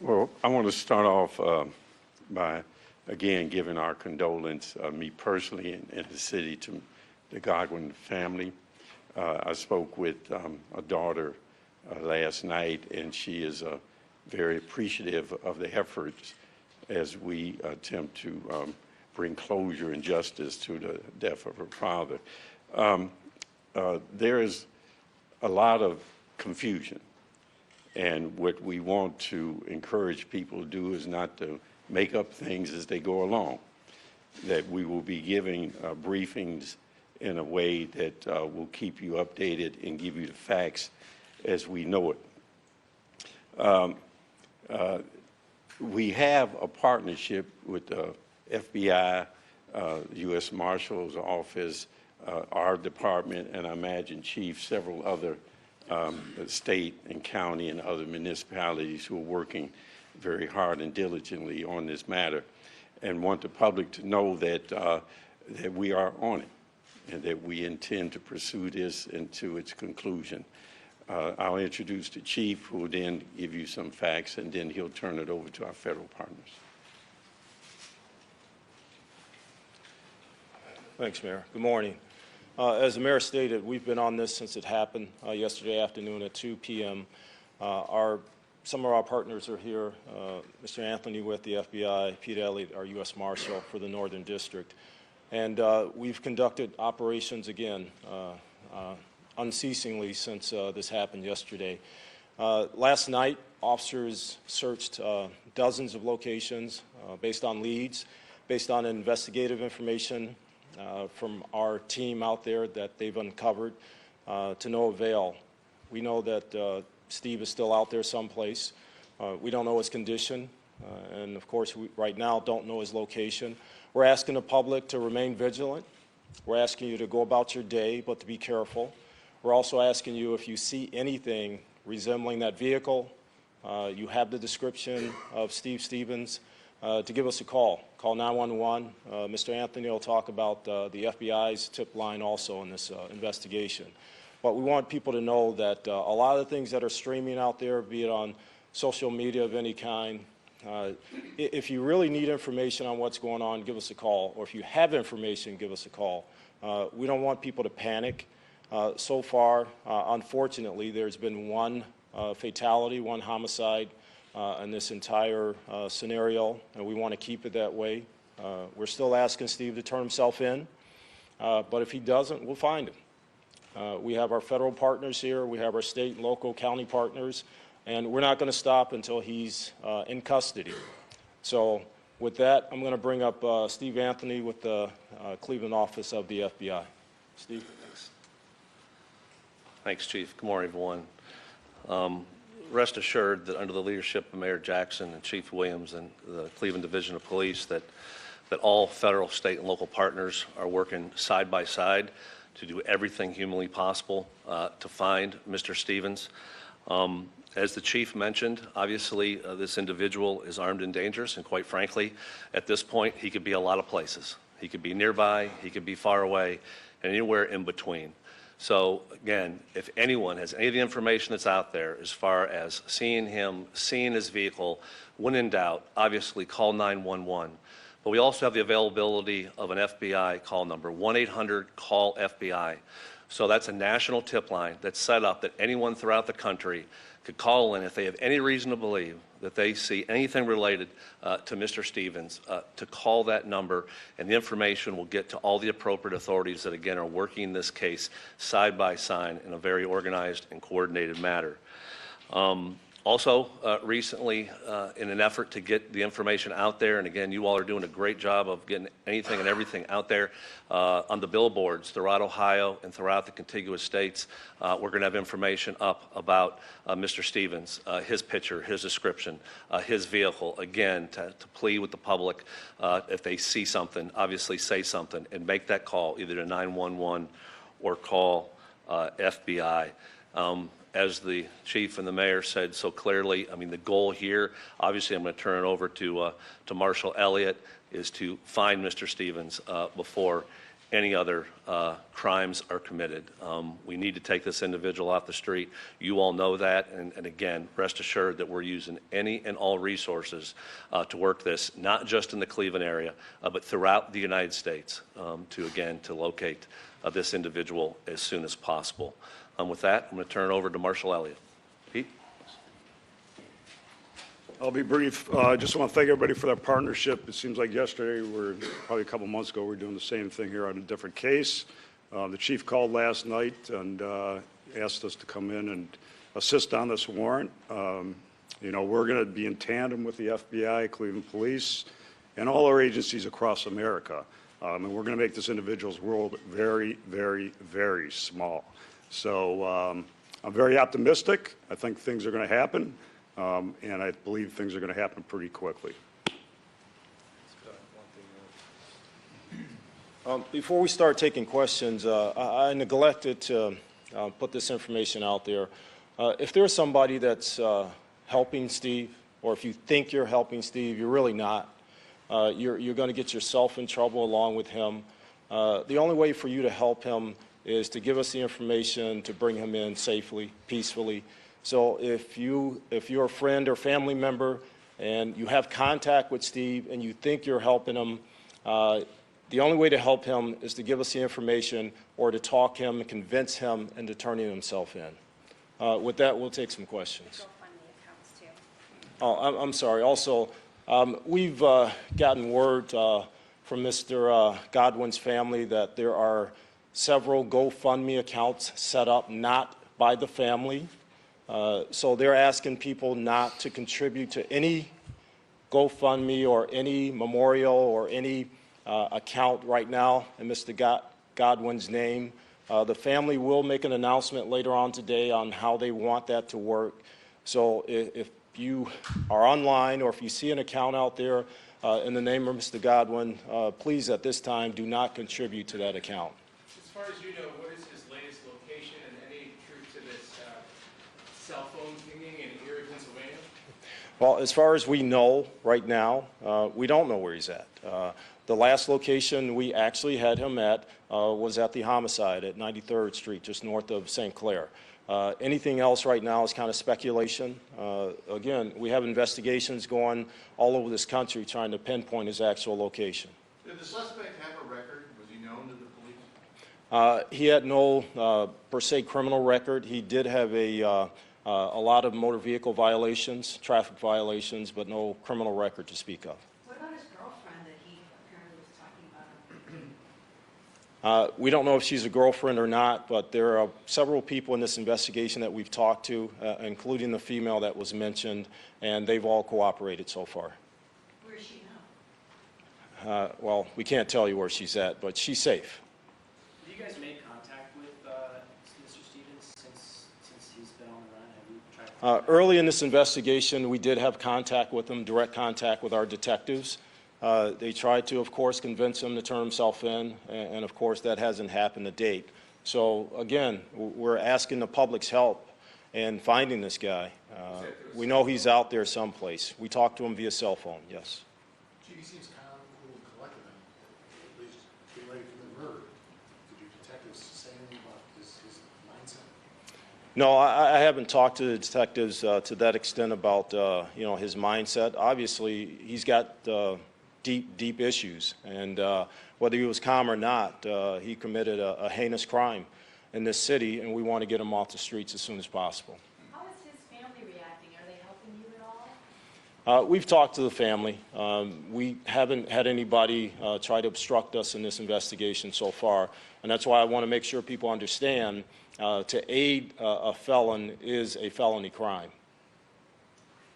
Well, I want to start off by, again, giving our condolence, me personally and the city, to the Godwin family. I spoke with a daughter last night, and she is very appreciative of the efforts as we attempt to bring closure and justice to the death of her father. There is a lot of confusion. And what we want to encourage people to do is not to make up things as they go along, that we will be giving briefings in a way that will keep you updated and give you the facts as we know it. We have a partnership with the FBI, U.S. Marshal's Office, our department, and I imagine Chief, several other state and county and other municipalities who are working very hard and diligently on this matter, and want the public to know that that we are on it and that we intend to pursue this into its conclusion. I'll introduce the chief, who will then give you some facts, and then he'll turn it over to our federal partners. Thanks, Mayor. Good morning. As the mayor stated, we've been on this since it happened yesterday afternoon at 2 p.m. Some of our partners are here, Mr. Anthony with the FBI, Pete Elliott, our U.S. Marshal for the Northern District. And we've conducted operations again unceasingly since this happened yesterday. Last night, officers searched dozens of locations based on leads, based on investigative information from our team out there that they've uncovered to no avail. We know that Steve is still out there someplace. We don't know his condition, and of course we right now don't know his location. We're asking the public to remain vigilant. We're asking you to go about your day, but to be careful. We're also asking you, if you see anything resembling that vehicle, you have the description of Steve Stevens, to give us a call. Call 911. Mr. Anthony will talk about the FBI's tip line also in this investigation. But we want people to know that a lot of the things that are streaming out there, be it on social media of any kind, if you really need information on what's going on, give us a call. Or if you have information, give us a call. We don't want people to panic. So far, unfortunately, there's been one fatality, one homicide in this entire scenario, and we want to keep it that way. We're still asking Steve to turn himself in, but if he doesn't, we'll find him. We have our federal partners here, we have our state and local county partners, and we're not going to stop until he's in custody. So with that, I'm going to bring up Steve Anthony with the Cleveland office of the FBI. Steve. Thanks, Chief. Good morning, everyone. Rest assured that under the leadership of Mayor Jackson and Chief Williams and the Cleveland Division of Police, that all federal, state, and local partners are working side by side to do everything humanly possible to find Mr. Stevens. As the chief mentioned, obviously this individual is armed and dangerous, and quite frankly, at this point, he could be a lot of places. He could be nearby, he could be far away, and anywhere in between. So again, if anyone has any of the information that's out there as far as seeing him, seeing his vehicle, when in doubt, obviously call 911. But we also have the availability of an FBI call number, 1-800-CALL-FBI. So that's a national tip line that's set up that anyone throughout the country could call in if they have any reason to believe that they see anything related to Mr. Stevens, to call that number, and the information will get to all the appropriate authorities that, again, are working this case side by side in a very organized and coordinated manner. Also, recently, in an effort to get the information out there, and again, you all are doing a great job of getting anything and everything out there on the billboards throughout Ohio and throughout the contiguous states. We're going to have information up about Mr. Stevens, his picture, his description, his vehicle, again, to plead with the public. If they see something, obviously say something and make that call either to 911 or call FBI. As the chief and the mayor said so clearly, I mean, the goal here, obviously I'm going to turn it over to Marshal Elliott, is to find Mr. Stevens before any other crimes are committed. We need to take this individual off the street. You all know that, and again, rest assured that we're using any and all resources to work this, not just in the Cleveland area, but throughout the United States, to locate this individual as soon as possible. With that, I'm going to turn it over to Marshall Elliott. Pete? I'll be brief. I just want to thank everybody for their partnership. It seems like yesterday, probably a couple months ago, we were doing the same thing here on a different case. The chief called last night and asked us to come in and assist on this warrant. We're going to be in tandem with the FBI, Cleveland Police, and all our agencies across America. And we're going to make this individual's world very, very, very small. So I'm very optimistic. I think things are going to happen. And I believe things are going to happen pretty quickly. Before we start taking questions, I neglected to put this information out there. If there's somebody that's helping Steve, or if you think you're helping Steve, you're really not. You're going to get yourself in trouble along with him. The only way for you to help him is to give us the information to bring him in safely, peacefully. So if you're a friend or family member and you have contact with Steve and you think you're helping him, the only way to help him is to give us the information or to talk him and convince him into turning himself in. With that, we'll take some questions. Oh, I'm sorry. Also, we've gotten word from Mr. Godwin's family that there are several GoFundMe accounts set up not by the family. So they're asking people not to contribute to any GoFundMe or any memorial or any account right now in Mr. Godwin's name. The family will make an announcement later on today on how they want that to work. So if you are online or if you see an account out there in the name of Mr. Godwin, please at this time do not contribute to that account. As far as you know, what is his latest location and any truth to this cell phone pinging in Erie, Pennsylvania? Well, as far as we know right now, we don't know where he's at. The last location we actually had him at was at the homicide at 93rd Street, just north of St. Clair. Anything else right now is kind of speculation. Again, we have investigations going all over this country trying to pinpoint his actual location. Did the suspect have a record? Was he known to the police? He had no per se criminal record. He did have a lot of motor vehicle violations, traffic violations, but no criminal record to speak of. What about his girlfriend that he apparently was talking about? We don't know if she's a girlfriend or not, but there are several people in this investigation that we've talked to, including the female that was mentioned, and they've all cooperated so far. Where is she now? Well, we can't tell you where she's at, but she's safe. Have you guys made contact with Mr. Stevens since he's been on the run? Have you tried to Early in this investigation, we did have contact with him, direct contact with our detectives. They tried to, of course, convince him to turn himself in, and of course, that hasn't happened to date. So again, we're asking the public's help in finding this guy. We know he's out there someplace. We talked to him via cell phone, yes. He seems calm, cool, and collected, and at least get ready for the murder. Did your detectives say anything about his mindset? No, I haven't talked to the detectives to that extent about his mindset. Obviously, he's got deep issues, and whether he was calm or not, he committed a heinous crime in this city, and we want to get him off the streets as soon as possible. How is his family reacting? Are they helping you at all? We've talked to the family. We haven't had anybody try to obstruct us in this investigation so far, and that's why I want to make sure people understand to aid a felon is a felony crime.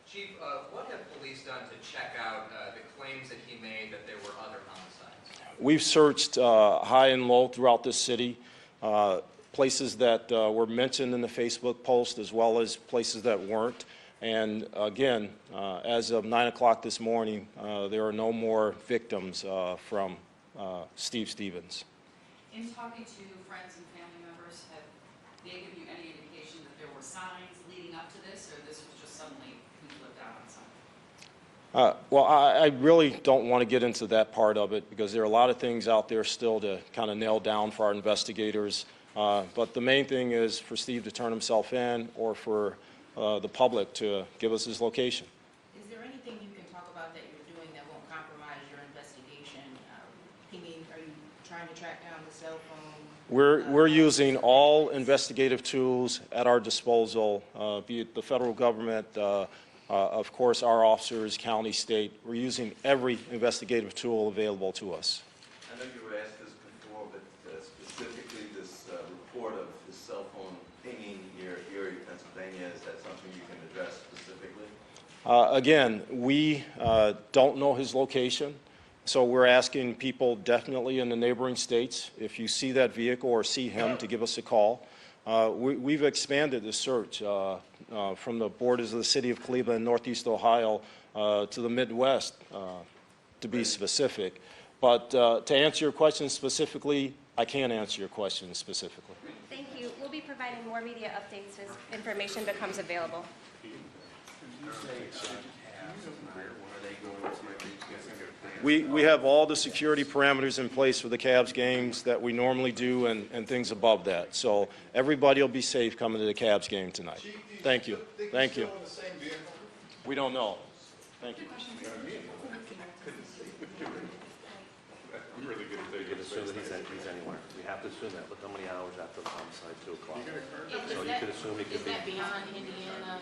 Chief, what have police done to check out the claims that he made that there were other homicides? We've searched high and low throughout this city, places that were mentioned in the Facebook post as well as places that weren't. And again, as of 9 o'clock this morning, there are no more victims from Steve Stevens. In talking to friends and family members, have they given you any indication that there were signs leading up to this, or this was just suddenly he flipped out on Well, I really don't want to get into that part of it because there are a lot of things out there still to kind of nail down for our investigators. But the main thing is for Steve to turn himself in or for the public to give us his location. Is there anything you can talk about that you're doing that won't compromise your investigation? Are you trying to track down the cell phone? We're using all investigative tools at our disposal, be it the federal government, of course, our officers, county, state. We're using every investigative tool available to us. I know you were asked this before, but specifically this report of his cell phone pinging near Erie, Pennsylvania, is that something you can address specifically? Again, we don't know his location, so we're asking people definitely in the neighboring states, if you see that vehicle or see him, to give us a call. We've expanded the search from the borders of the city of Cleveland, Northeast Ohio, to the Midwest, to be specific. But to answer your question specifically, I can't answer your question specifically. Thank you. We'll be providing more media updates as information becomes available. We have all the security parameters in place for the Cavs games that we normally do and things above that. So everybody will be safe coming to the Cavs game tonight. Thank you. Thank you. We don't know. Thank you. We can assume that he's anywhere. We have to assume that. Look how many hours after the homicide, 2 o'clock. So you could assume he could Is be. that beyond Indiana?